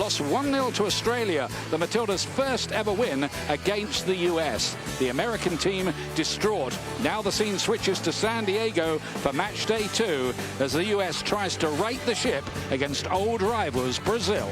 lost 1-0 to Australia, the Matildas' first ever win against the US. The American team distraught. Now the scene switches to San Diego for match day 2 as the US tries to right the ship against old rivals Brazil.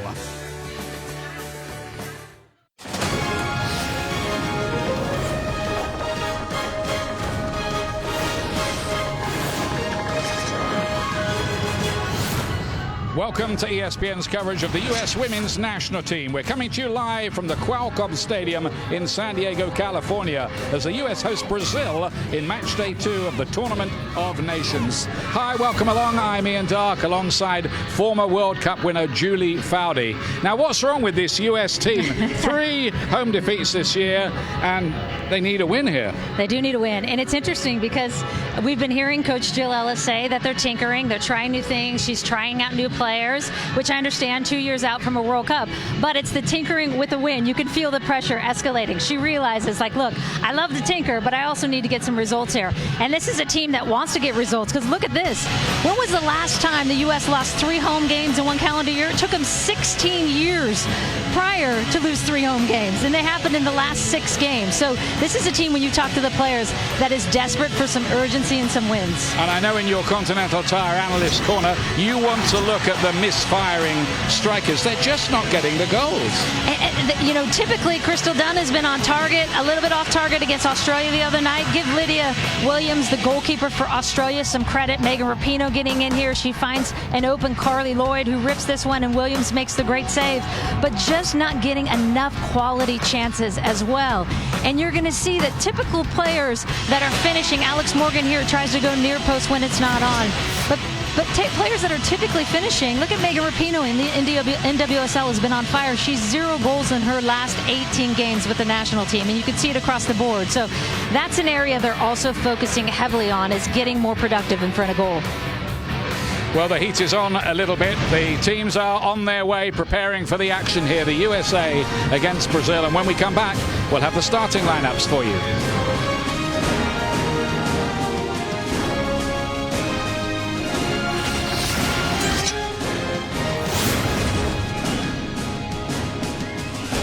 Welcome to ESPN's coverage of the U.S. women's national team. We're coming to you live from the Qualcomm Stadium in San Diego, California, as the U.S. hosts Brazil in match day 2 of the Tournament of Nations. Hi, welcome along. I'm Ian Darke alongside former World Cup winner Julie Foudy. Now, what's wrong with this U.S. team? 3 home defeats this year, and they need a win here. They do need a win, and it's interesting because we've been hearing Coach Jill Ellis say that they're tinkering, they're trying new things, she's trying out new players, which I understand 2 years out from a World Cup, but it's the tinkering with a win. You can feel the pressure escalating. She realizes, like, look, I love to tinker, but I also need to get some results here. And this is a team that wants to get results, because look at this. When was the last time the U.S. lost 3 home games in one calendar year? It took them 16 years prior to lose 3 home games, and they happened in the last 6 games. So this is a team, when you talk to the players, that is desperate for some urgency and some wins. And I know in your Continental Tire Analyst Corner, you want to look at the misfiring strikers. They're just not getting the goals. You know, typically Crystal Dunn has been on target, a little bit off target against Australia the other night. Give Lydia Williams, the goalkeeper for Australia, some credit. Megan Rapinoe getting in here. She finds an open Carly Lloyd who rips this one, and Williams makes the great save. But just not getting enough quality chances as well. And you're going to see that typical players that are finishing, Alex Morgan here tries to go near post when it's not on. But players that are typically finishing, look at Megan Rapinoe in the NWSL, has been on fire. She's 0 goals in her last 18 games with the national team, and you can see it across the board. So that's an area they're also focusing heavily on, is getting more productive in front of goal. Well, the heat is on a little bit. The teams are on their way, preparing for the action here. The USA against Brazil. And when we come back, we'll have the starting lineups for you.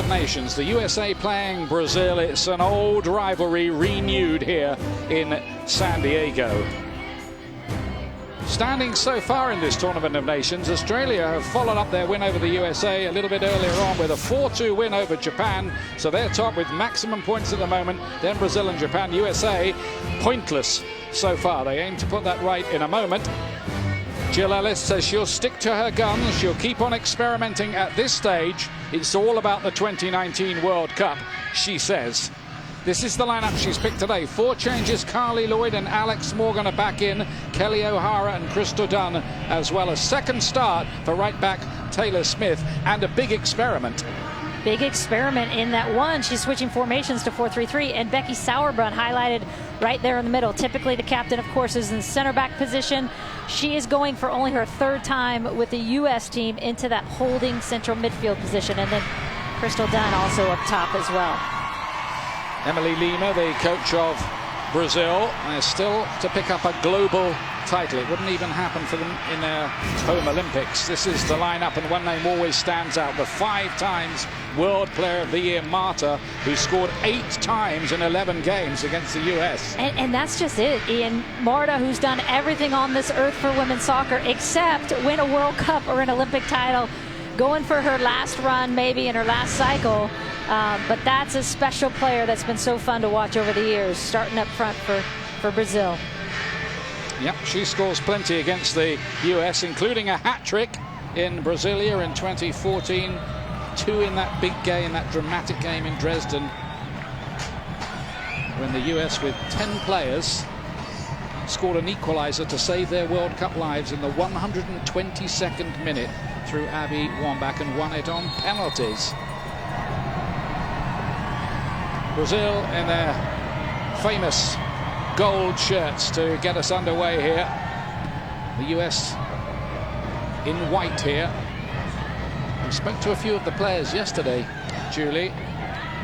Nations, the USA playing Brazil. It's an old rivalry renewed here in San Diego. Standing so far in this Tournament of Nations, Australia have followed up their win over the USA a little bit earlier on with a 4-2 win over Japan. So they're top with maximum points at the moment. Then Brazil and Japan. USA pointless so far. They aim to put that right in a moment. Jill Ellis says she'll stick to her guns. She'll keep on experimenting at this stage. It's all about the 2019 World Cup, she says. This is the lineup she's picked today. 4 changes. Carly Lloyd and Alex Morgan are back in. Kelly O'Hara and Crystal Dunn, as well as second start for right back Taylor Smith, and a big experiment. Big experiment in that one. She's switching formations to 4-3-3, and Becky Sauerbrunn highlighted right there in the middle. Typically the captain, of course, is in center back position. She is going for only her 3rd time with the U.S. team into that holding central midfield position, and then Crystal Dunn also up top as well. Emily Lima, the coach of Brazil, is still to pick up a global title. It wouldn't even happen for them in their home Olympics. This is the lineup, and one name always stands out. The 5 times World Player of the Year, Marta, who scored 8 times in 11 games against the US. And that's just it, Ian. Marta, who's done everything on this earth for women's soccer except win a World Cup or an Olympic title, going for her last run maybe in her last cycle. But that's a special player that's been so fun to watch over the years, starting up front for Brazil. Yep, she scores plenty against the US, including a hat-trick in Brasilia in 2014. 2 in that big game, that dramatic game in Dresden, when the US, with 10 players, scored an equalizer to save their World Cup lives in the 122nd minute through Abby Wambach, and won it on penalties. Brazil in their famous gold shirts to get us underway here. The US in white here. We spoke to a few of the players yesterday, Julie,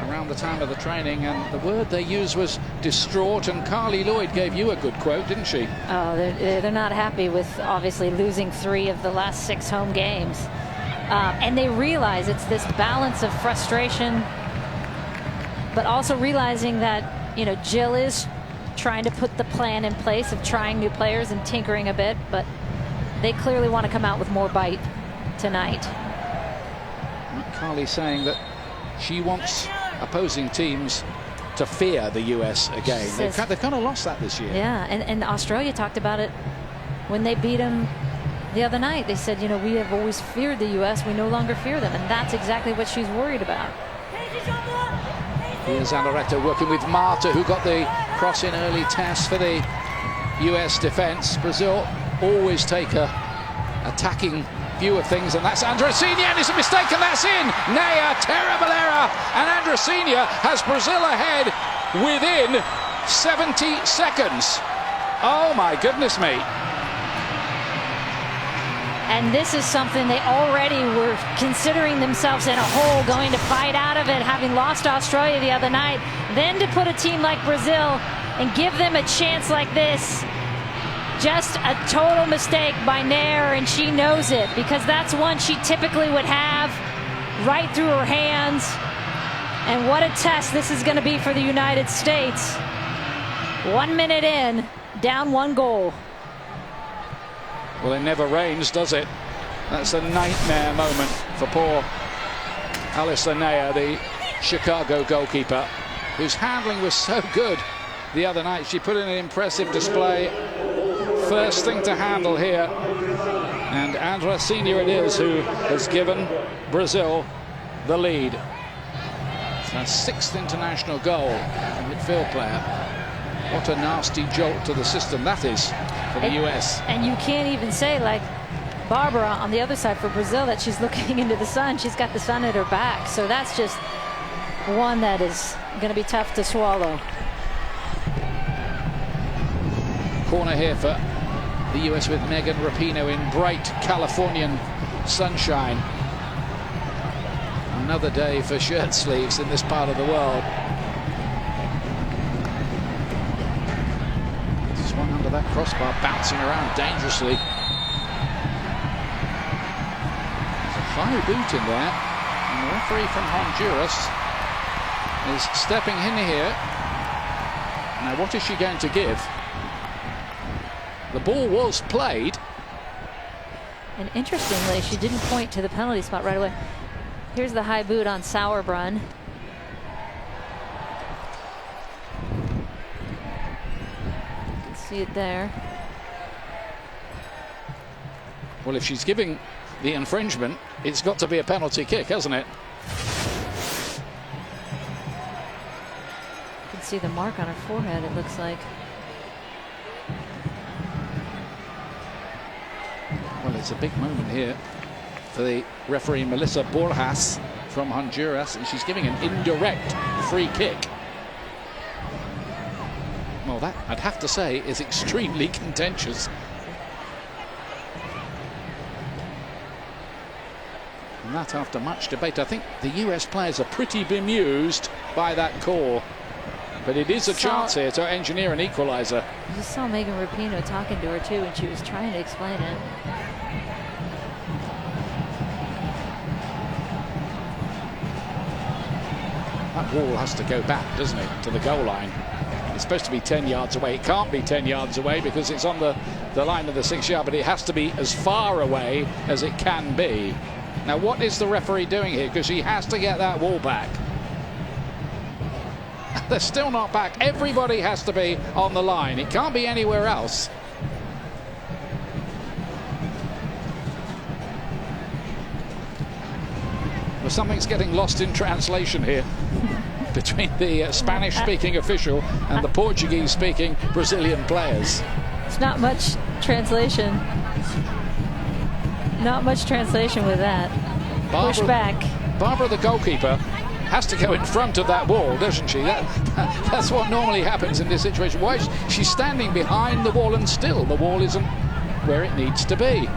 around the time of the training, and the word they used was distraught, and Carly Lloyd gave you a good quote, didn't she? Oh, they're not happy with obviously losing 3 of the last 6 home games. And they realize it's this balance of frustration, but also realizing that, you know, Jill is trying to put the plan in place of trying new players and tinkering a bit, but they clearly want to come out with more bite tonight. Carly saying that she wants opposing teams to fear the US again. They've kind of lost that this year. Yeah, and Australia talked about it when they beat them the other night. They said, you know, we have always feared the US. We no longer fear them. And that's exactly what she's worried about. Here's Aloretta working with Marta, who got the cross in early test for the US defense. Brazil always take a attacking view of things, and that's Andressinha, and it's a mistake, and that's in. Naya, terrible error, and Andressinha has Brazil ahead within 70 seconds. Oh my goodness me. And this is something they already were considering themselves in a hole, going to fight out of it, having lost Australia the other night. Then to put a team like Brazil and give them a chance like this, just a total mistake by Nair, and she knows it, because that's one she typically would have right through her hands. And what a test this is going to be for the United States. 1 minute in, down 1 goal. Well, it never rains, does it? That's a nightmare moment for poor Alyssa Nair, the Chicago goalkeeper, whose handling was so good the other night. She put in an impressive display. First thing to handle here, and Andressinha it is who has given Brazil the lead. It's her 6th international goal, midfield player. What a nasty jolt to the system that is for the US. And you can't even say, like Barbara on the other side for Brazil, that she's looking into the sun. She's got the sun at her back, so that's just one that is going to be tough to swallow. Corner here for the US with Megan Rapinoe in bright Californian sunshine. Another day for shirt sleeves in this part of the world. Just one under that crossbar, bouncing around dangerously. There's a high boot in there, and the referee from Honduras is stepping in here. Now, what is she going to give? The ball was played. And interestingly, she didn't point to the penalty spot right away. Here's the high boot on Sauerbrunn. You can see it there. Well, if she's giving the infringement, it's got to be a penalty kick, hasn't it? You can see the mark on her forehead, it looks like. Well, it's a big moment here for the referee Melissa Borjas from Honduras, and she's giving an indirect free kick. Well, that, I'd have to say, is extremely contentious. And that after much debate. I think the US players are pretty bemused by that call. But it is a chance here to engineer an equaliser. You saw Megan Rapinoe talking to her too, and she was trying to explain it. That ball has to go back, doesn't it, to the goal line. It's supposed to be 10 yards away. It can't be 10 yards away because it's on the line of the 6 yard, but it has to be as far away as it can be. Now, what is the referee doing here? Because he has to get that ball back. They're still not back. Everybody has to be on the line. It can't be anywhere else. Well, something's getting lost in translation here between the Spanish-speaking official and the Portuguese-speaking Brazilian players. It's not much translation. Not much translation with that. Push back. Barbara, the goalkeeper, has to go in front of that wall, doesn't she? That's what normally happens in this situation. Why is she's standing behind the wall, and still the wall isn't where it needs to be.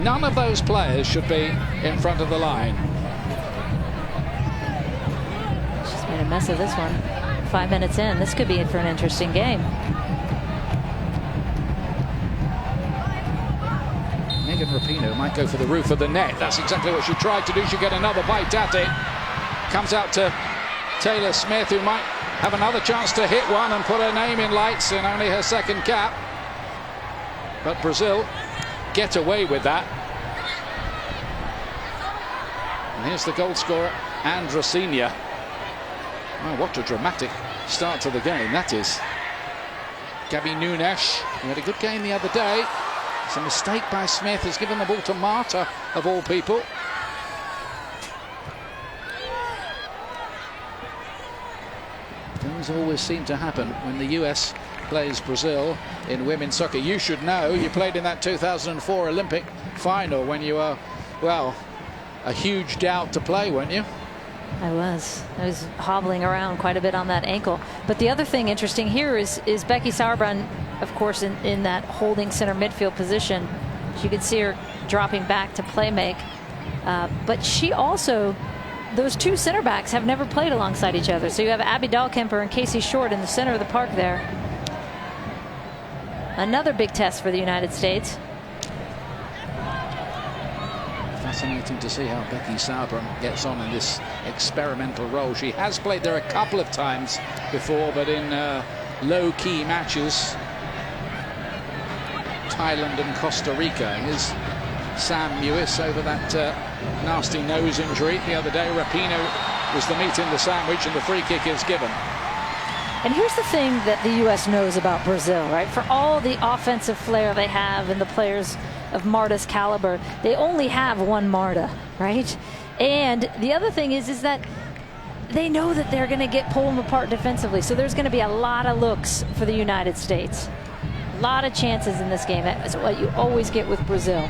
None of those players should be in front of the line. She's made a mess of this one. 5 minutes in, this could be it for an interesting game. Megan Megan Rapinoe might go for the roof of the net. That's exactly what she tried to do. She get another bite at it. Comes out to Taylor Smith, who might have another chance to hit one and put her name in lights in only her second cap. But Brazil get away with that. And here's the goal scorer, Androcenia. Oh, what a dramatic start to the game that is. Gabby Nunes, who had a good game the other day. It's a mistake by Smith, has given the ball to Marta, of all people. Things always seem to happen when the US plays Brazil in women's soccer. You should know, you played in that 2004 Olympic final when you were, well, a huge doubt to play, weren't you? I was hobbling around quite a bit on that ankle. But the other thing interesting here is Becky Sauerbrunn, of course, in that holding center midfield position. You can see her dropping back to play make. But she also, those two center backs have never played alongside each other. So you have Abby Dahlkemper and Casey Short in the center of the park there. Another big test for the United States. Fascinating to see how Becky Sauerbrunn gets on in this experimental role. She has played there a couple of times before, but in low-key matches. Thailand and Costa Rica. Here's Sam Mewis over that nasty nose injury the other day. Rapinoe was the meat in the sandwich, and the free kick is given. And here's the thing that the U.S. knows about Brazil, right? For all the offensive flair they have and the players of Marta's caliber, they only have one Marta, right? And the other thing is that they know that they're going to get pulled apart defensively. So there's going to be a lot of looks for the United States. A lot of chances in this game. That's what you always get with Brazil.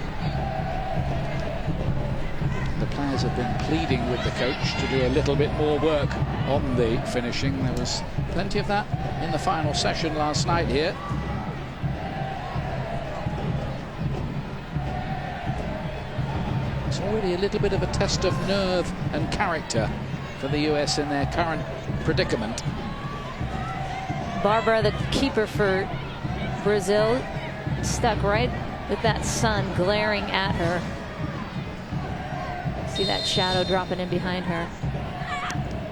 The players have been pleading with the coach to do a little bit more work on the finishing. There was plenty of that in the final session last night here. It's already a little bit of a test of nerve and character for the US in their current predicament. Barbara, the keeper for Brazil, stuck right with that sun glaring at her. See that shadow dropping in behind her.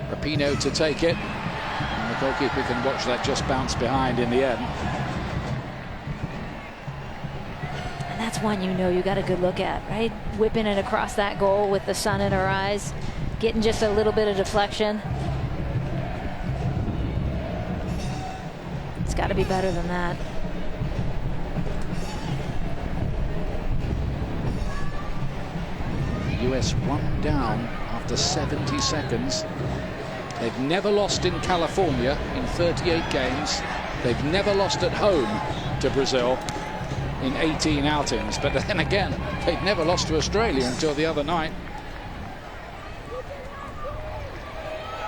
Rapinoe to take it. And the goalkeeper can watch that just bounce behind in the end. And that's one you know you got a good look at, right? Whipping it across that goal with the sun in her eyes, getting just a little bit of deflection. It's got to be better than that. US one down after 70 seconds. They've never lost in California in 38 games. They've never lost at home to Brazil in 18 outings. But then again, they've never lost to Australia until the other night.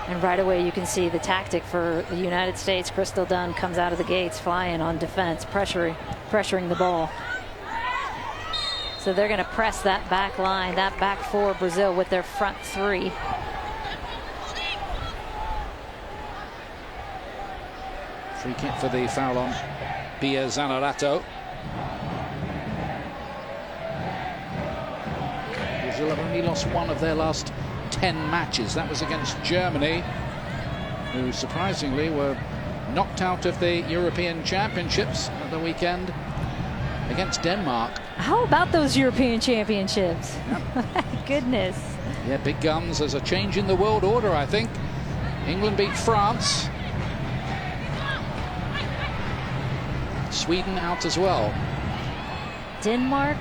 And right away you can see the tactic for the United States. Crystal Dunn comes out of the gates flying on defense, pressuring the ball. So they're going to press that back line, that back four, Brazil, with their front three. Free kick for the foul on Bia Zanerato. Brazil have only lost one of their last 10 matches. That was against Germany, who surprisingly were knocked out of the European Championships at the weekend against Denmark. How about those European Championships? Yep. Goodness. Yeah, big guns. There's a change in the world order, I think. England beat France. Sweden out as well. Denmark,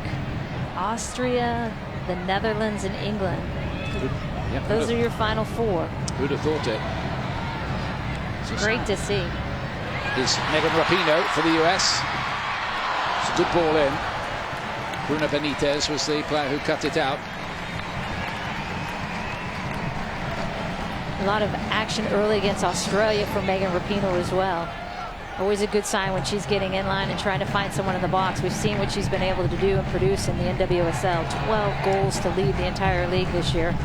Austria, the Netherlands, and England. Yep, those are your final four. Who'd have thought it? It's great to see. Is Megan Rapinoe for the US. It's a good ball in. Bruna Benitez was the player who cut it out. A lot of action early against Australia for Megan Rapinoe as well. Always a good sign when she's getting in line and trying to find someone in the box. We've seen what she's been able to do and produce in the NWSL. 12 goals to lead the entire league this year.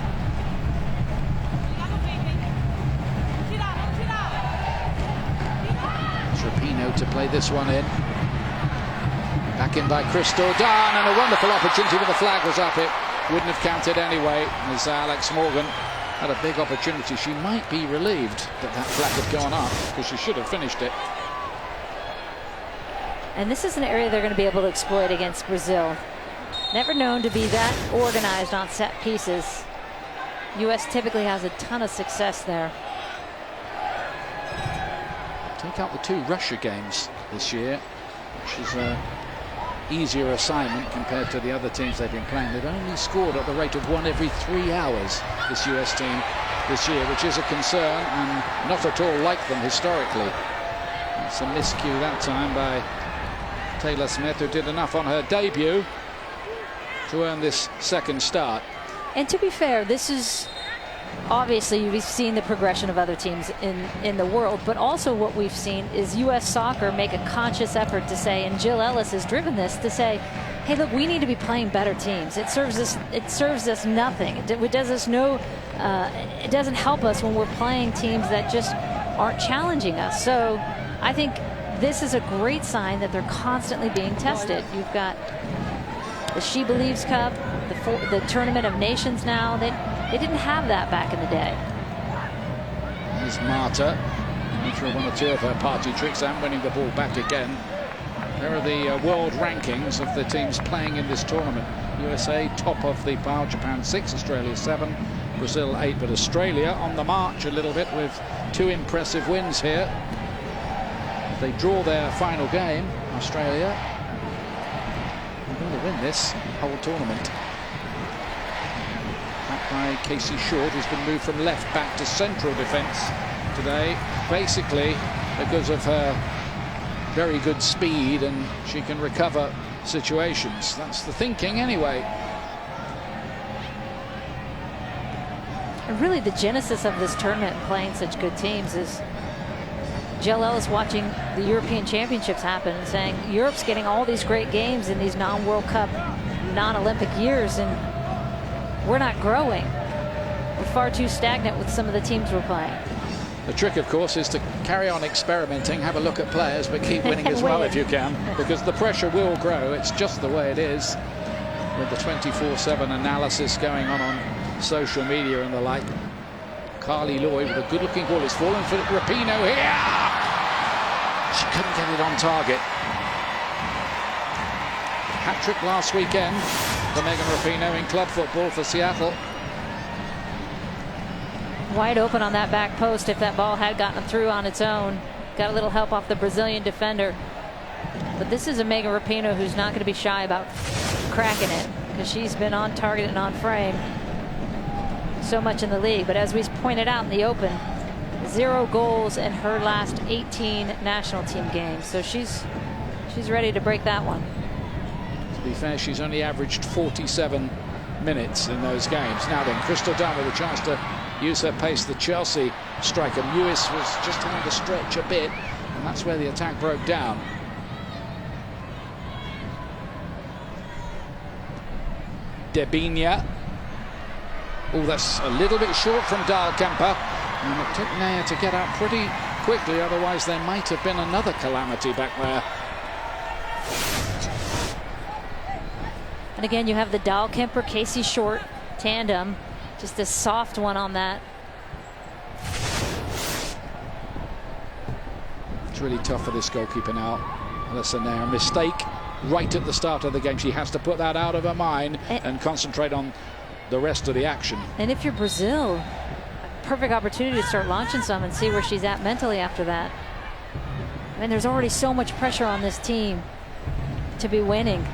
It's Rapinoe to play this one in. Back in by Crystal Dunn, and a wonderful opportunity, but the flag was up. It wouldn't have counted anyway, as Alex Morgan had a big opportunity. She might be relieved that that flag had gone up, because she should have finished it. And this is an area they're going to be able to exploit against Brazil. Never known to be that organized on set pieces. U.S. typically has a ton of success there. Take out the 2 Russia games this year, which is a easier assignment compared to the other teams they've been playing. They've only scored at the rate of 1 every 3 hours, this US team this year, which is a concern and not at all like them historically. It's a miscue that time by Taylor Smith, who did enough on her debut to earn this second start. And to be fair, this is obviously, we've seen the progression of other teams in the world, but also what we've seen is U.S. soccer make a conscious effort to say, and Jill Ellis has driven this, to say, hey, look, we need to be playing better teams. It serves us nothing. It does us no, it doesn't help us when we're playing teams that just aren't challenging us. So I think this is a great sign that they're constantly being tested. You've got the She Believes Cup, the Tournament of Nations now. They didn't have that back in the day. Here's Marta, through 1 or 2 of her party tricks and winning the ball back again. There are the world rankings of the teams playing in this tournament. USA top of the pile, Japan 6, Australia 7, Brazil 8, but Australia on the march a little bit with 2 impressive wins here. If they draw their final game, Australia, they're going to win this whole tournament. By Casey Short, who's been moved from left back to central defence today, basically because of her very good speed, and she can recover situations. That's the thinking anyway. And really the genesis of this tournament and playing such good teams is Jill Ellis watching the European Championships happen and saying, Europe's getting all these great games in these non-World Cup, non-Olympic years, and we're not growing. We're far too stagnant with some of the teams we're playing. The trick, of course, is to carry on experimenting, have a look at players, but keep winning as well if you can, because the pressure will grow. It's just the way it is, with the 24/7 analysis going on social media and the like. Carly Lloyd with a good-looking ball. It's fallen for Rapinoe here. She couldn't get it on target. Hat-trick last weekend for Megan Rapinoe in club football for Seattle. Wide open on that back post if that ball had gotten through on its own. Got a little help off the Brazilian defender. But this is a Megan Rapinoe who's not going to be shy about cracking it, because she's been on target and on frame so much in the league. But as we pointed out in the Open, 0 goals in her last 18 national team games. So she's ready to break that one. To be fair, she's only averaged 47 minutes in those games. Now then, Crystal Dunn with a chance to use her pace. The Chelsea striker Lewis was just having to stretch a bit, and that's where the attack broke down. Debinia. Oh, that's a little bit short from Dahlkemper, and it took Naya to get out pretty quickly, otherwise there might have been another calamity back there. And again, you have the Dahlkemper Casey Short tandem, just a soft one on that. It's really tough for this goalkeeper now. Alyssa Nair, mistake right at the start of the game. She has to put that out of her mind and concentrate on the rest of the action. And if you're Brazil, perfect opportunity to start launching some and see where she's at mentally after that. I mean, there's already so much pressure on this team to be winning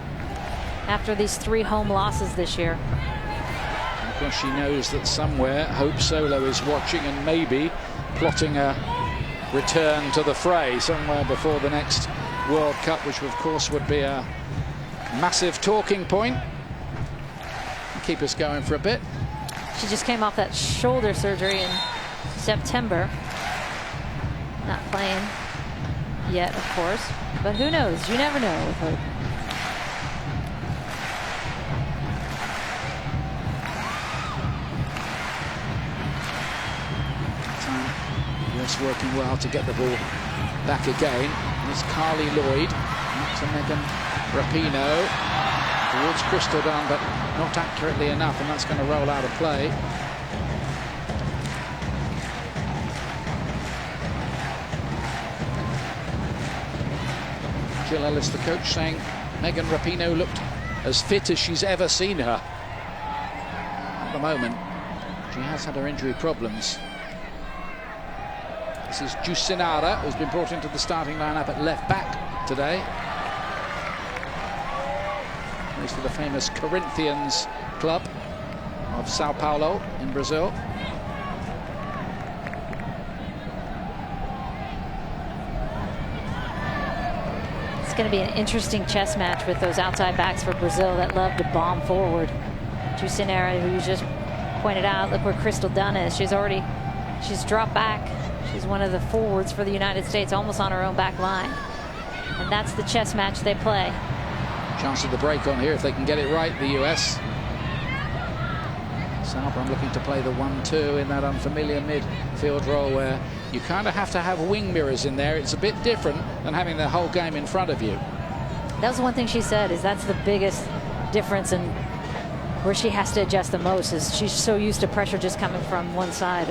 after these 3 home losses this year. And of course, she knows that somewhere Hope Solo is watching and maybe plotting a return to the fray somewhere before the next World Cup, which of course would be a massive talking point. Keep us going for a bit. She just came off that shoulder surgery in September. Not playing yet, of course, but who knows? You never know with Hope. US working well to get the ball back again. There's Carly Lloyd, to Megan Rapinoe towards Crystal Dunn, but not accurately enough, and that's going to roll out of play. Jill Ellis, the coach, saying Megan Rapinoe looked as fit as she's ever seen her. At the moment, she has had her injury problems. This is Jusinara, who's been brought into the starting lineup at left back today. Plays for the famous Corinthians club of Sao Paulo in Brazil. It's going to be an interesting chess match with those outside backs for Brazil that love to bomb forward. Jusinara, who you just pointed out, look where Crystal Dunn is. She's dropped back. She's one of the forwards for the United States, almost on her own back line. And that's the chess match they play. Chance of the break on here if they can get it right, the US. Sauber looking to play the 1-2 in that unfamiliar midfield role where you kind of have to have wing mirrors in there. It's a bit different than having the whole game in front of you. That was one thing she said, is that's the biggest difference, and where she has to adjust the most is she's so used to pressure just coming from one side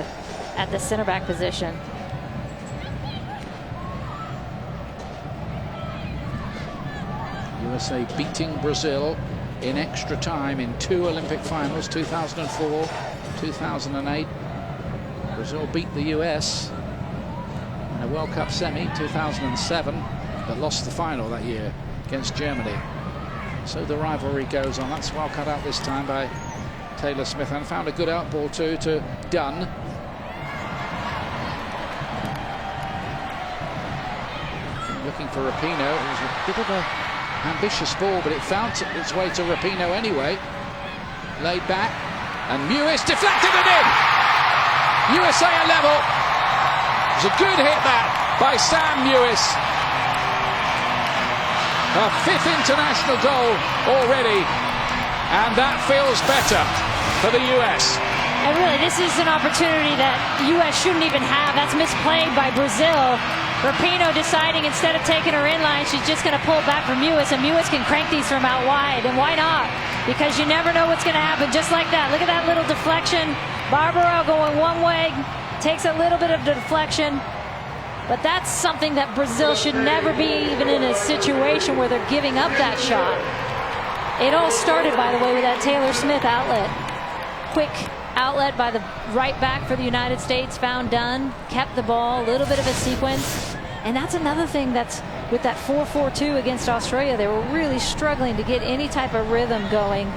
at the center back position. USA beating Brazil in extra time in 2 Olympic finals, 2004, 2008. Brazil beat the US in a World Cup semi, 2007, but lost the final that year against Germany. So the rivalry goes on. That's well cut out this time by Taylor Smith, and found a good outball too to Dunn. Looking for Rapinoe. It was a bit of a ambitious ball, but it found its way to Rapinoe anyway. Laid back, and Mewis deflected it in. USA are level. It was a good hit that by Sam Mewis. Her 5th international goal already, and that feels better for the US. And really, this is an opportunity that US shouldn't even have. That's misplayed by Brazil. Rapinoe deciding instead of taking her in line, she's just going to pull back from Mewis, and Mewis can crank these from out wide. And why not? Because you never know what's going to happen. Just like that. Look at that little deflection. Barbara going one way, takes a little bit of deflection. But that's something that Brazil should never be even in a situation where they're giving up that shot. It all started, by the way, with that Taylor Smith outlet. Quick outlet by the right back for the United States, found Dunn, kept the ball, a little bit of a sequence. And that's another thing that's with that 4-4-2 against Australia. They were really struggling to get any type of rhythm going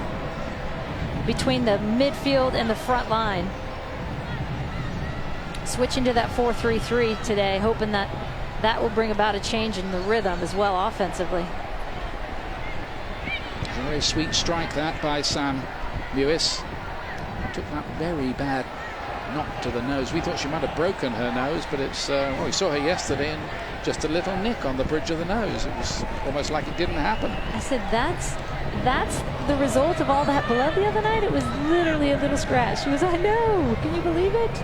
between the midfield and the front line. Switching to that 4-3-3 today, hoping that that will bring about a change in the rhythm as well offensively. A very sweet strike that by Sam Mewis. Took that very bad knock to the nose. We thought she might have broken her nose, but it's well, we saw her yesterday and just a little nick on the bridge of the nose. It was almost like it didn't happen. I said that's the result of all that blood the other night. It was literally a little scratch. She was, I know, can you believe it?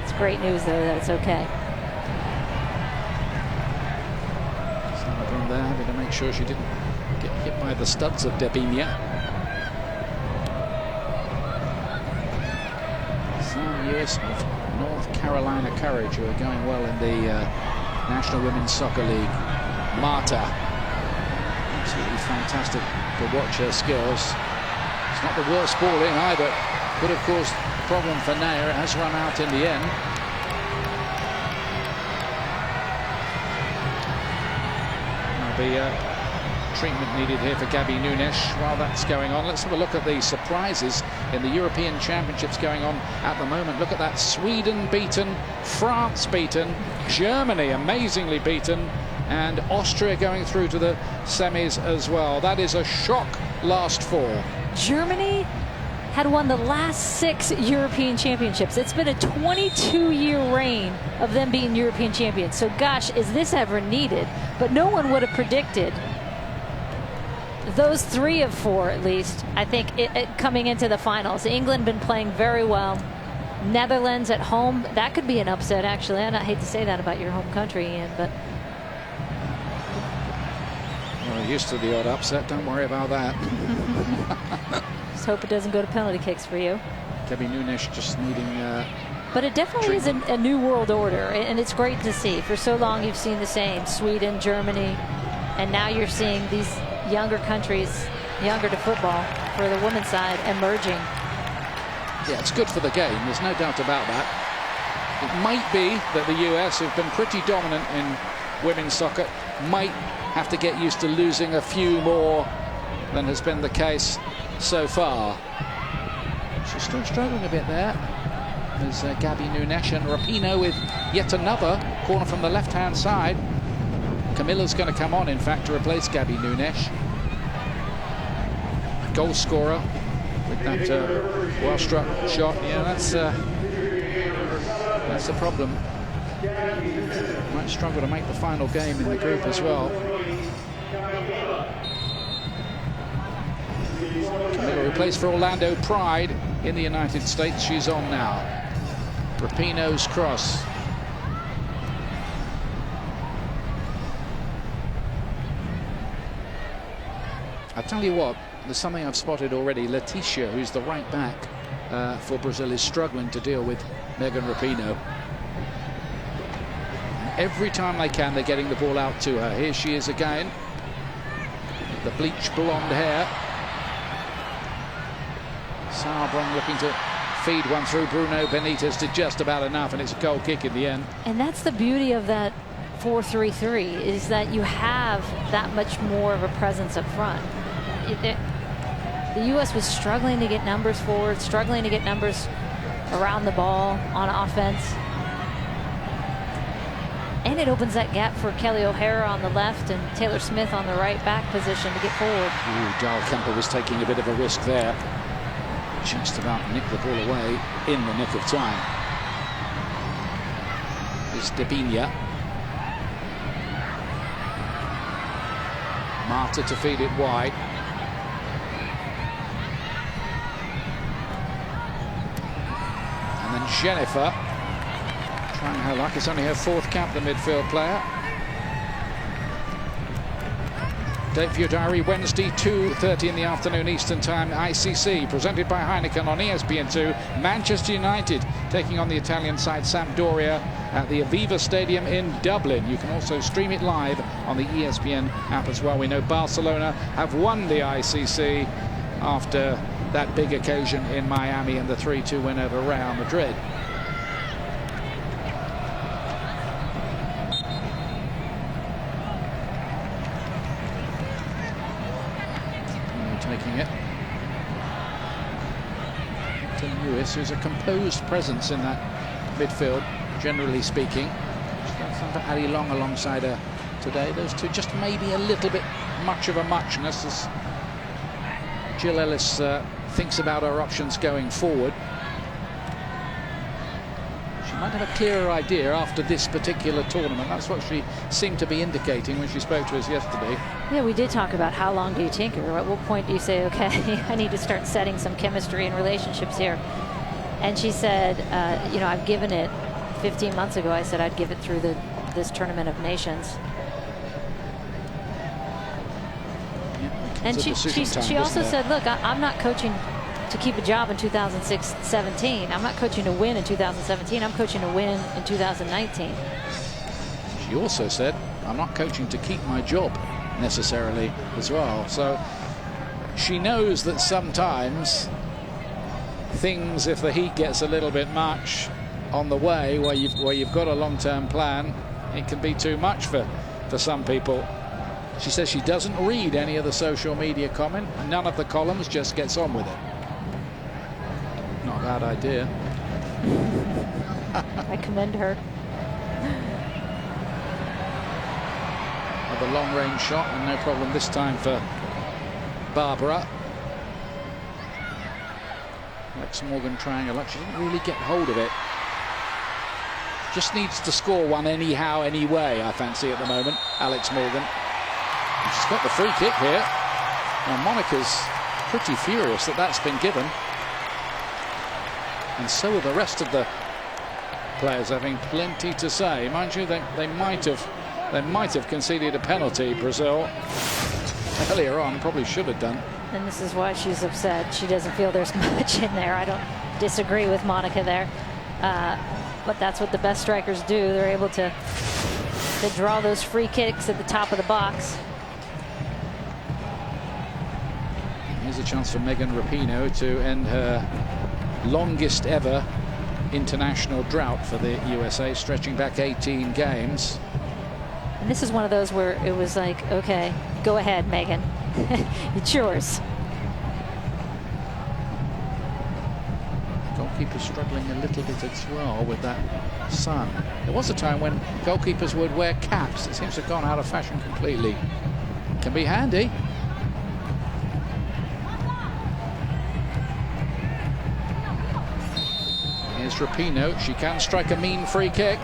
It's great news though that it's okay. Someone there having to make sure she didn't get hit by the studs of Debinia. Mewis of North Carolina Courage, who are going well in the National Women's Soccer League. Marta, absolutely fantastic to watch her skills. It's not the worst ball in either, but of course the problem for Naya, it has run out in the end. There'll be treatment needed here for Gabby Nunes while that's going on. Let's have a look at the surprises in the European Championships going on at the moment. Look at that. Sweden beaten, France beaten, Germany amazingly beaten, and Austria going through to the semis as well. That is a shock last 4. Germany had won the last 6 European Championships. It's been a 22-year reign of them being European champions. So gosh, is this ever needed? But no one would have predicted those 3 of 4, at least, I think, coming into the finals. England been playing very well. Netherlands at home, that could be an upset, actually. I hate to say that about your home country, Ian, but well, used to the odd upset. Don't worry about that. Just hope it doesn't go to penalty kicks for you. Gabby Nunes just needing. But it definitely is a new world order, and it's great to see. For so long, you've seen the same: Sweden, Germany, and now you're seeing these younger countries, younger to football, for the women's side, emerging. Yeah, it's good for the game. There's no doubt about that. It might be that the US, who've been pretty dominant in women's soccer, might have to get used to losing a few more than has been the case so far. She's still struggling a bit there. There's Gabby Nunes, and Rapinoe with yet another corner from the left-hand side. Camilla's going to come on, in fact, to replace Gabby Nunes. Goal scorer with that well-struck shot. Yeah, that's the problem. Might struggle to make the final game in the group as well. Camilla, who plays for Orlando Pride in the United States, she's on now. Rapinoe's cross. I tell you what, there's something I've spotted already. Leticia, who's the right back for Brazil, is struggling to deal with Megan Rapinoe. Every time they can, they're getting the ball out to her. Here she is again. The bleached blonde hair. Sauerbrunn looking to feed one through. Bruno Benitez did just about enough, and it's a goal kick in the end. And that's the beauty of that 4-3-3, is that you have that much more of a presence up front. The U.S. was struggling to get numbers forward, struggling to get numbers around the ball on offense. And it opens that gap for Kelly O'Hara on the left and Taylor Smith on the right back position to get forward. Ooh, Dahl Kemper was taking a bit of a risk there. Just about nicked the ball away in the nick of time. It's Debinha. Marta to feed it wide. And then Jennifer trying her luck. It's only her fourth cap, the midfield player. Date for your diary, Wednesday, 2:30 in the afternoon Eastern Time, ICC, presented by Heineken on ESPN2. Manchester United taking on the Italian side Sampdoria at the Aviva Stadium in Dublin. You can also stream it live on the ESPN app as well. We know Barcelona have won the ICC after that big occasion in Miami and the 3-2 win over Real Madrid. Taking it. ToN, who's a composed presence in that midfield, generally speaking. Something Ali Long alongside her today. Those two just maybe a little bit much of a muchness as Jill Ellis thinks about her options going forward. She might have a clearer idea after this particular tournament. That's what she seemed to be indicating when she spoke to us yesterday. Yeah, we did talk about how long do you tinker? At what point do you say, okay, I need to start setting some chemistry and relationships here? And she said, you know, I've given it 15 months ago. I said I'd give it through this Tournament of Nations. Yeah, and she also said, look, I'm not coaching to keep a job in 2017. I'm not coaching to win in 2017. I'm coaching to win in 2019. She also said, I'm not coaching to keep my job necessarily as well. So she knows that sometimes things, if the heat gets a little bit much on the way, where you've got a long-term plan, it can be too much for some people. She says she doesn't read any of the social media comment, none of the columns, just gets on with it. Not a bad idea. I commend her. The long-range shot, and no problem this time for Barbara. Alex Morgan trying a lot. She didn't really get hold of it. Just needs to score one anyhow, anyway, I fancy at the moment, Alex Morgan. And she's got the free kick here. Now, Monica's pretty furious that that's been given. And so are the rest of the players, having plenty to say. Mind you, they might have conceded a penalty, Brazil. earlier on, probably should have done. And this is why she's upset. She doesn't feel there's much in there. I don't disagree with Monica there. But that's what the best strikers do. They're able to draw those free kicks at the top of the box. Here's a chance for Megan Rapinoe to end her longest ever international drought for the USA, stretching back 18 games. And this is one of those where it was like, okay, go ahead, Megan. It's yours. Goalkeeper struggling a little bit as well with that sun. There was a time when goalkeepers would wear caps. It seems to have gone out of fashion completely. Can be handy. Here's Rapinoe. She can strike a mean free kick.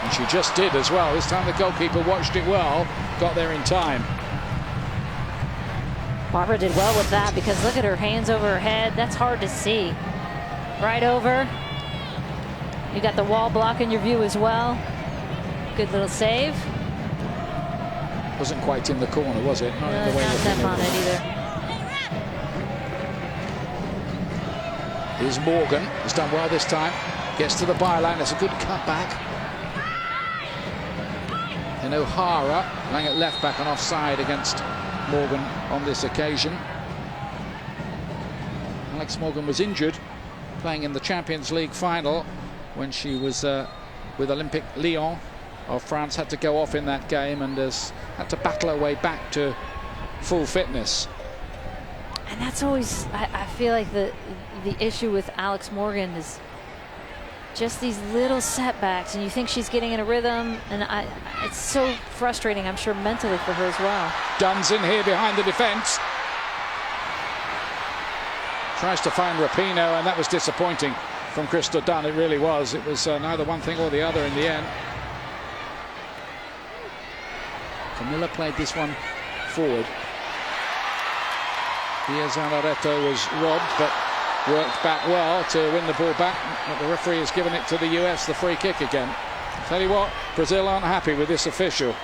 And she just did as well. This time the goalkeeper watched it well, got there in time. Barbara did well with that because look at her hands over her head. That's hard to see. Right over. You got the wall blocking your view as well. Good little save. Wasn't quite in the corner, was it? Not in the way not them on it either. Here's Morgan. Has done well this time. Gets to the byline. That's a good cutback. And O'Hara playing at left back and offside against Morgan on this occasion. Alex Morgan was injured playing in the Champions League final when she was with Olympique Lyon of France. Had to go off in that game and has had to battle her way back to full fitness. And that's always, I feel like the issue with Alex Morgan is just these little setbacks, and you think she's getting in a rhythm, and it's so frustrating, I'm sure, mentally for her as well. Dunn's in here behind the defence. Tries to find Rapinoe, and that was disappointing from Crystal Dunn. It really was. It was neither one thing or the other in the end. Camilla played this one forward. Zanaretto was robbed, but worked back well to win the ball back. But the referee has given it to the US, the free kick again. Tell you what, Brazil aren't happy with this official.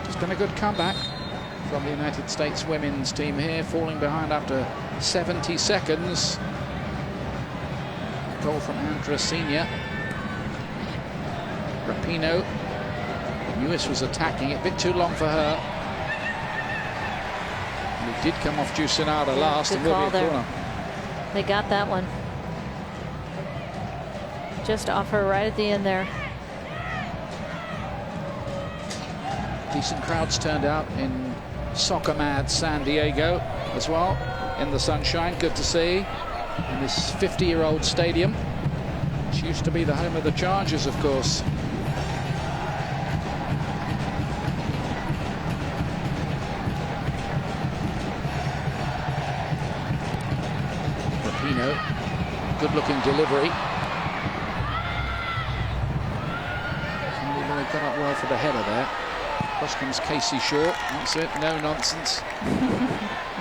It's been a good comeback from the United States women's team here, falling behind after 70 seconds. Goal from Andra Senior. Rapinoe. Lewis was attacking it, a bit too long for her. And it did come off Jusinada last, and will be a corner. They got that one. Just off her right at the end there. Decent crowds turned out in soccer mad San Diego as well, in the sunshine. Good to see in this 50-year-old stadium, which used to be the home of the Chargers, of course. Rapinoe, good-looking delivery. Somebody got up well for the header there. Across comes Casey Short. That's it, no nonsense.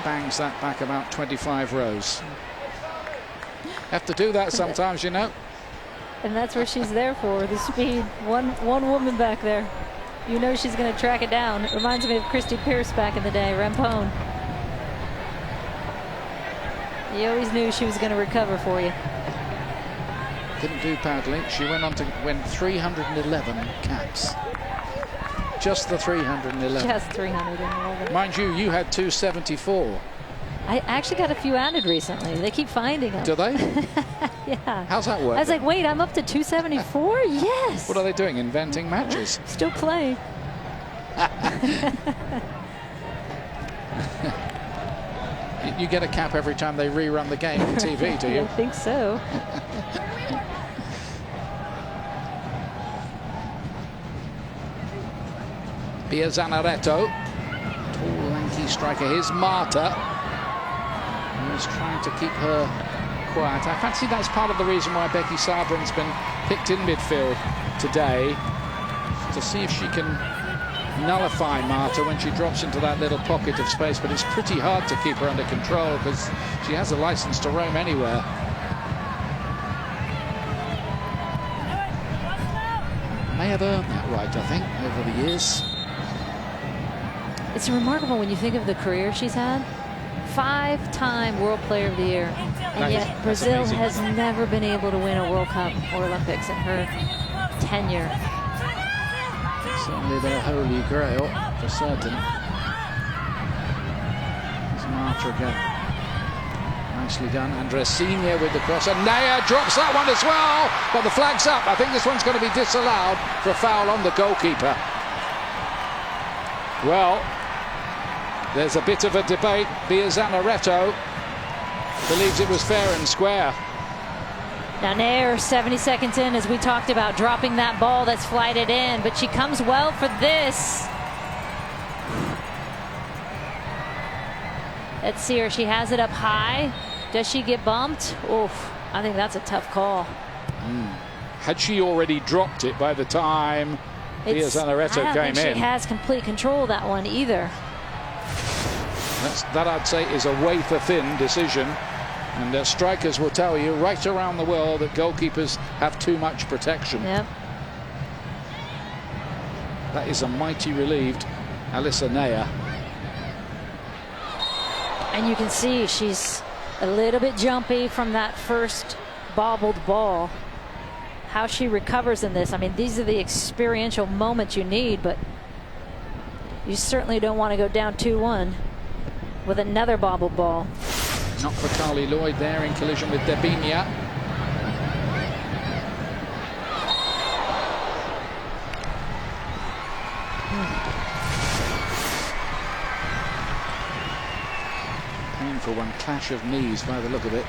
Bangs that back about 25 rows. Have to do that sometimes, you know. And that's where she's there for, the speed. One woman back there. You know she's going to track it down. It reminds me of Christy Pierce back in the day, Rampone. You always knew she was going to recover for you. Didn't do badly. She went on to win 311 caps. Just the 311. Just 311. Mind you, you had 274. I actually got a few added recently. They keep finding them. Do they? Yeah. How's that work? I was like, wait, I'm up to 274? Yes. What are they doing? Inventing matches? Still playing. You get a cap every time they rerun the game on TV, do you? I think so. Pia Zanaretto, tall, lanky striker. Here's Marta, who's trying to keep her quiet. I fancy that's part of the reason why Becky Sabrin's been picked in midfield today. to see if she can nullify Marta when she drops into that little pocket of space, but it's pretty hard to keep her under control because she has a license to roam anywhere. May have earned that right, I think, over the years. It's remarkable when you think of the career she's had. 5-time World Player of the Year, and yet Brazil has never been able to win a World Cup or Olympics in her tenure. Certainly their holy grail, for certain. It's Marta again. Nicely done. Andressinha with the cross, and Naya drops that one as well, but the flag's up. I think this one's going to be disallowed for a foul on the goalkeeper. Well, there's a bit of a debate. Biazanaretto believes it was fair and square. Now Nair, 70 seconds in, as we talked about, dropping that ball that's flighted in, but she comes well for this. Let's see her. She has it up high. Does she get bumped? Oof, I think that's a tough call. Had she already dropped it by the time Biazanaretto came in? I don't think she has complete control of that one either. That I'd say is a wafer-thin decision, and strikers will tell you right around the world that goalkeepers have too much protection. Yep. That is a mighty relieved Alyssa Naya. And you can see she's a little bit jumpy from that first bobbled ball. How she recovers in this, I mean, these are the experiential moments you need, but you certainly don't want to go down 2-1 with another bobbled ball. Not for Carly Lloyd there in collision with Debinia. Painful one, clash of knees by the look of it.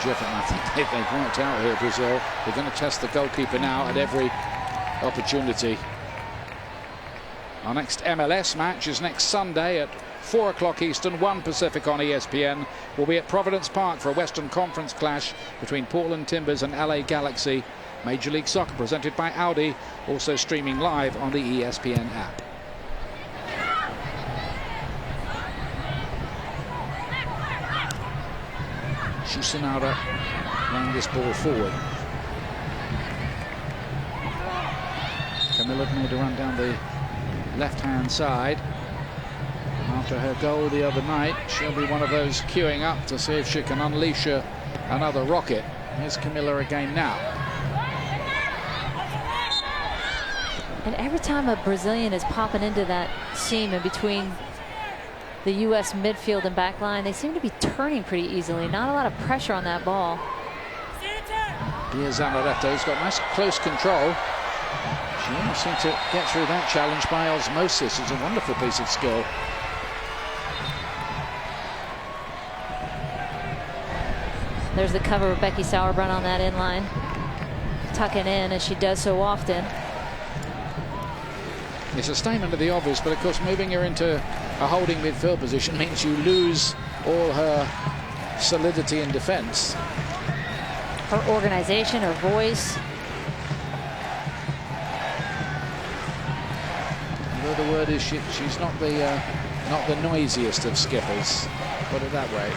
I think they've worked out here, Brazil. They're going to test the goalkeeper now at every opportunity. Our next MLS match is next Sunday at 4 o'clock Eastern, 1 Pacific on ESPN. We'll be at Providence Park for a Western Conference clash between Portland Timbers and LA Galaxy. Major League Soccer presented by Audi, also streaming live on the ESPN app. Sonata laying this ball forward. Camilla made a run down the left-hand side. After her goal the other night, she'll be one of those queuing up to see if she can unleash another rocket. Here's Camilla again now. And every time a Brazilian is popping into that seam in between the U.S. midfield and back line, they seem to be turning pretty easily. Not a lot of pressure on that ball. Biazanaretto's got nice close control. She almost seemed to get through that challenge by osmosis. It's a wonderful piece of skill. There's the cover of Becky Sauerbrunn on that inline, tucking in as she does so often. It's a statement of the obvious, but of course moving her into a holding midfield position means you lose all her solidity in defence. Her organization, her voice. Although the word is she's not the noisiest of skippers. Put it that way.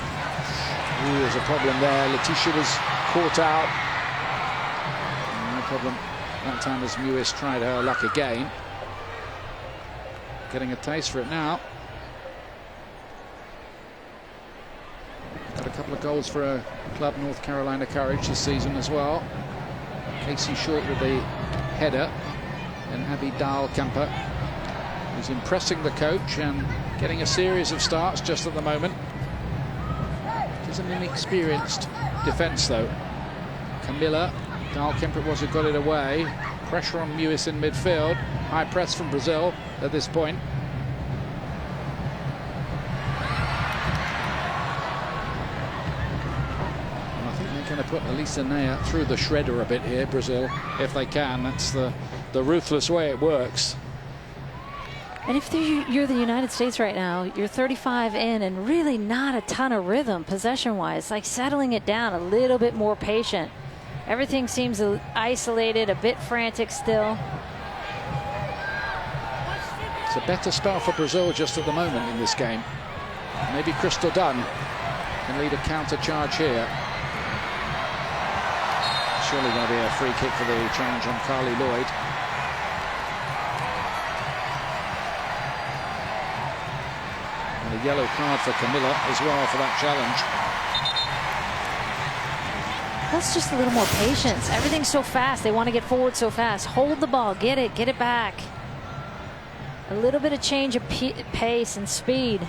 Ooh, there's a problem there. Letitia was caught out. No problem that time as Mewis tried her luck again. Getting a taste for it now. Got a couple of goals for her club, North Carolina Courage, this season as well. Casey Short with the header, and Abby Dahlkemper, who's impressing the coach and getting a series of starts just at the moment. She's an inexperienced defence though. Camilla Dahlkemper was who got it away. Pressure on Mewis in midfield. High press from Brazil at this point. And I think they're going to put Alyssa Naya through the shredder a bit here, Brazil, if they can. That's the ruthless way it works. And if you're the United States right now, you're 35 in and really not a ton of rhythm possession-wise, like settling it down, a little bit more patient. Everything seems isolated, a bit frantic still. It's a better spell for Brazil just at the moment in this game. Maybe Crystal Dunn can lead a counter charge here. Surely going to be a free kick for the challenge on Carly Lloyd. And a yellow card for Camilla as well for that challenge. That's just a little more patience. Everything's so fast. They want to get forward so fast. Hold the ball, get it back. A little bit of change of pace and speed.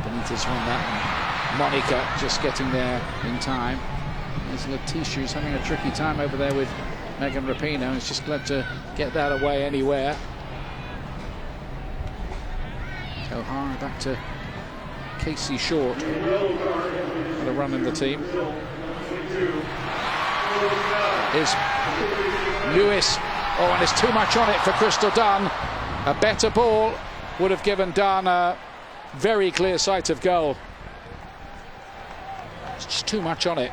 Benitez won that, and Monica just getting there in time. There's Letitia, who's having a tricky time over there with Megan Rapinoe. Is just glad to get that away anywhere. O'Hara back to Casey Short. Got a run in the team. Is Lewis. Oh, and there's too much on it for Crystal Dunn. A better ball would have given Dunn a very clear sight of goal. It's just too much on it.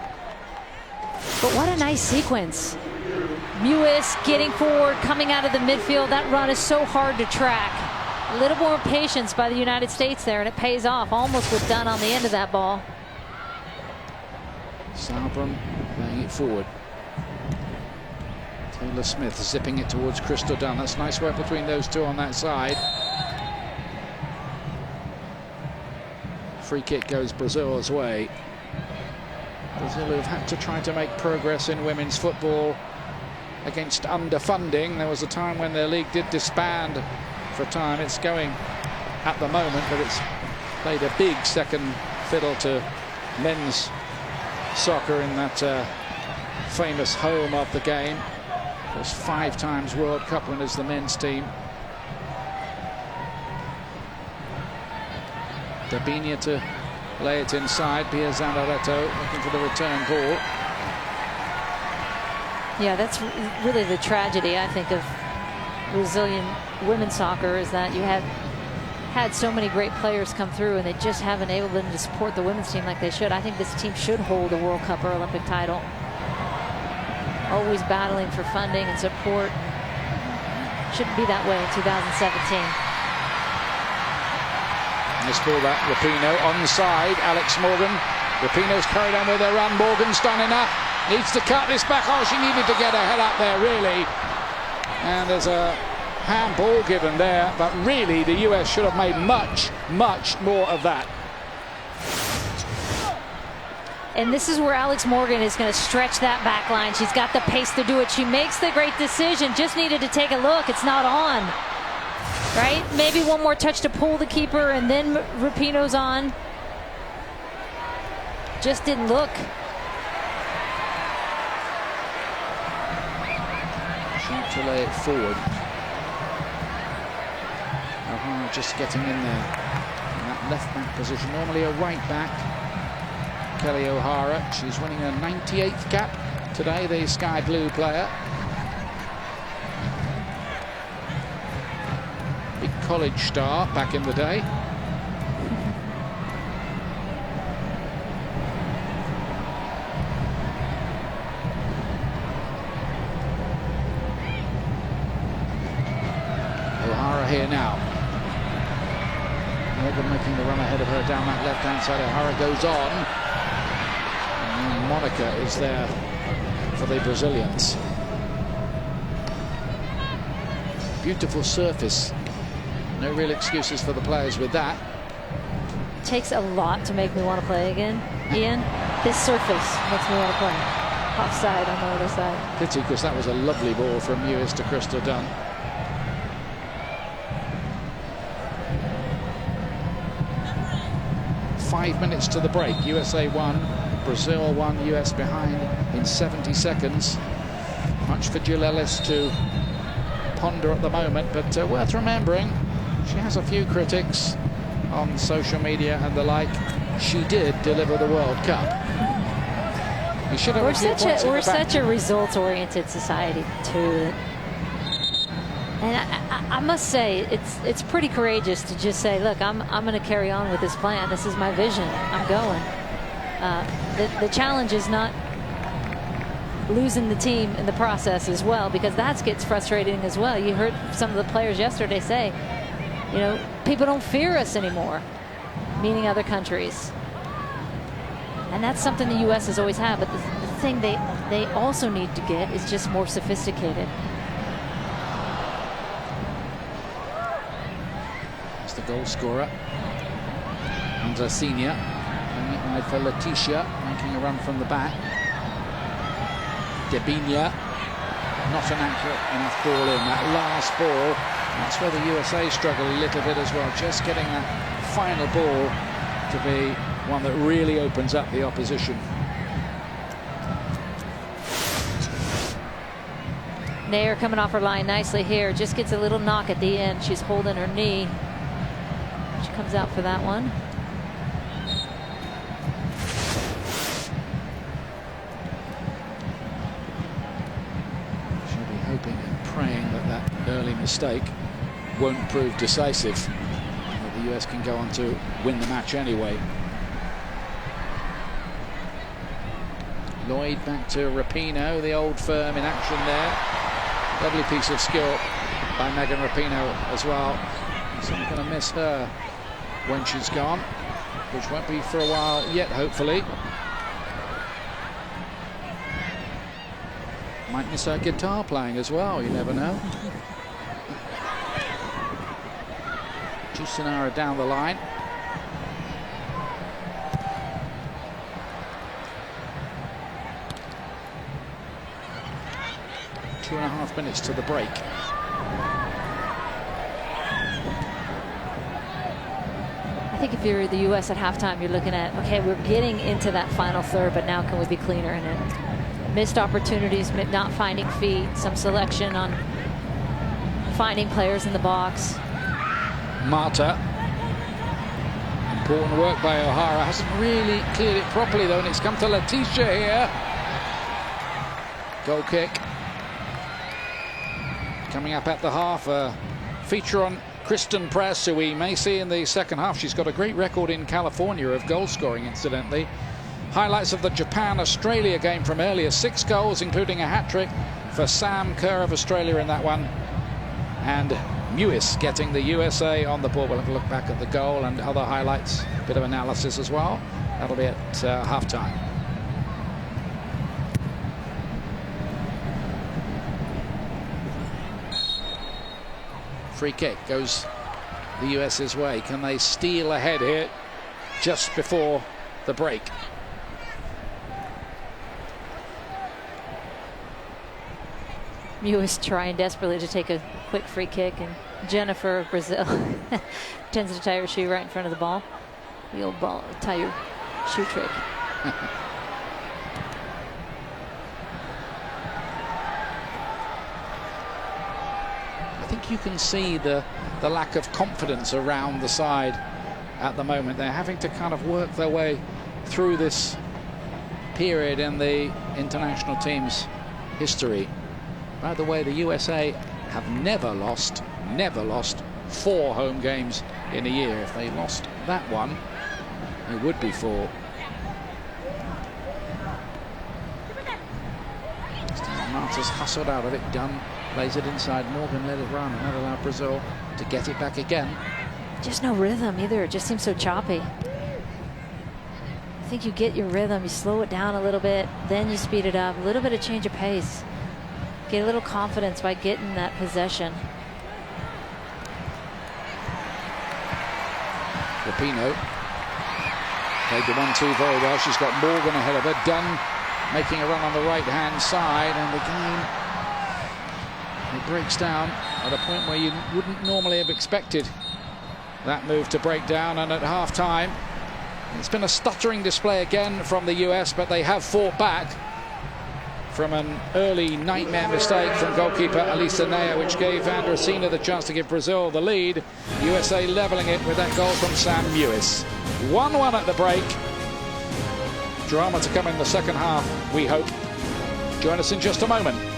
But what a nice sequence. Lewis getting forward, coming out of the midfield. That run is so hard to track. A little more patience by the United States there, and it pays off. Almost with Dunn on the end of that ball. Sauerbrunn laying it forward. Taylor Smith zipping it towards Crystal Dunn. That's nice work between those two on that side. Free kick goes Brazil's way. Brazil have had to try to make progress in women's football against underfunding. There was a time when their league did disband for a time. It's going at the moment, but it's played a big second fiddle to men's soccer in that famous home of the game. It was 5 times World Cup winners, the men's team. Dabinia to lay it inside. Pia Zandaretto looking for the return ball. Yeah, that's really the tragedy, I think, of Brazilian women's soccer, is that you have had so many great players come through and they just haven't able to support the women's team like they should. I think this team should hold a World Cup or Olympic title. Always battling for funding and support. Shouldn't be that way in 2017. Nice ball that, Rapinoe onside, Alex Morgan. Rapinoe's carried on with her run. Morgan's done enough. Needs to cut this back. Oh, she needed to get her head up there, really. And there's a handball given there, but really the US should have made much, much more of that. And this is where Alex Morgan is going to stretch that back line. She's got the pace to do it. She makes the great decision. Just needed to take a look. It's not on. Right? Maybe one more touch to pull the keeper, and then Rapinoe's on. Just didn't look. Trying to lay it forward. O'Hara just getting in there in that left back position. Normally a right back. Kelly O'Hara. She's winning her 98th cap today, the sky blue player. Big college star back in the day. O'Hara here now. Morgan making the run ahead of her down that left-hand side. O'Hara goes on. And Monica is there for the Brazilians. Beautiful surface. No real excuses for the players with that. Takes a lot to make me want to play again, Ian. This surface makes me want to play. Offside on the other side. Pity, because that was a lovely ball from Lewis to Crystal Dunn. Five minutes to the break. USA 1, Brazil 1, US behind in 70 seconds. Much for Jill Ellis to ponder at the moment, but worth remembering, she has a few critics on social media and the like. She did deliver the World Cup. You should have we're such a results-oriented society too. And I must say, it's pretty courageous to just say, look, I'm going to carry on with this plan. This is my vision. I'm going. The challenge is not losing the team in the process as well, because that gets frustrating as well. You heard some of the players yesterday say, you know, people don't fear us anymore, meaning other countries. And that's something the U.S. has always had. But the thing they also need to get is just more sophisticated. The goal scorer, Andresina, and for Letitia, making a run from the back. Debinia, not an accurate enough ball in that last ball. That's where the USA struggle a little bit as well, just getting that final ball to be one that really opens up the opposition. Nair coming off her line nicely here, just gets a little knock at the end. She's holding her knee. She comes out for that one. She'll be hoping and praying that that early mistake won't prove decisive, that the US can go on to win the match anyway. Lloyd back to Rapinoe, the old firm in action there. Lovely piece of skill by Megan Rapinoe as well. So I'm going to miss her when she's gone, which won't be for a while yet, hopefully. Might miss her guitar playing as well, you never know. Jusinara down the line. Two and a half minutes to the break. I think if you're the U.S. at halftime, you're looking at, okay, we're getting into that final third, but now can we be cleaner in it? Missed opportunities, not finding feet, some selection on finding players in the box. Marta. Important work by O'Hara. Hasn't really cleared it properly, though, and it's come to Letitia here. Goal kick. Coming up at the half, a feature on Kristen Press, who we may see in the second half. She's got a great record in California of goal scoring, incidentally. Highlights of the Japan-Australia game from earlier. 6 goals, including a hat-trick for Sam Kerr of Australia in that one. And Mewis getting the USA on the board. We'll have a look back at the goal and other highlights. A bit of analysis as well. That'll be at half-time. Free kick goes the US's way. Can they steal ahead here just before the break? Mewis trying desperately to take a quick free kick, and Jennifer of Brazil tends to tie her shoe right in front of the ball. The old ball, tie your shoe trick. I think you can see the lack of confidence around the side at the moment. They're having to kind of work their way through this period in the international team's history. By the way, the USA have never lost 4 home games in a year. If they lost that one, it would be 4. Marta's hustled out of it. Dunn plays it inside. Morgan let it run and not allow Brazil to get it back again. Just no rhythm either. It just seems so choppy. I think you get your rhythm, you slow it down a little bit, then you speed it up. A little bit of change of pace. Get a little confidence by getting that possession. Rapinoe played the 1-2 very well. She's got Morgan ahead of her. Dunn making a run on the right-hand side, and again, it breaks down at a point where you wouldn't normally have expected that move to break down. And at half-time, it's been a stuttering display again from the US, but they have fought back from an early nightmare mistake from goalkeeper Elisa Nea, which gave Andresina the chance to give Brazil the lead. USA leveling it with that goal from Sam Mewis. 1-1 at the break. Drama to come in the second half, we hope. Join us in just a moment.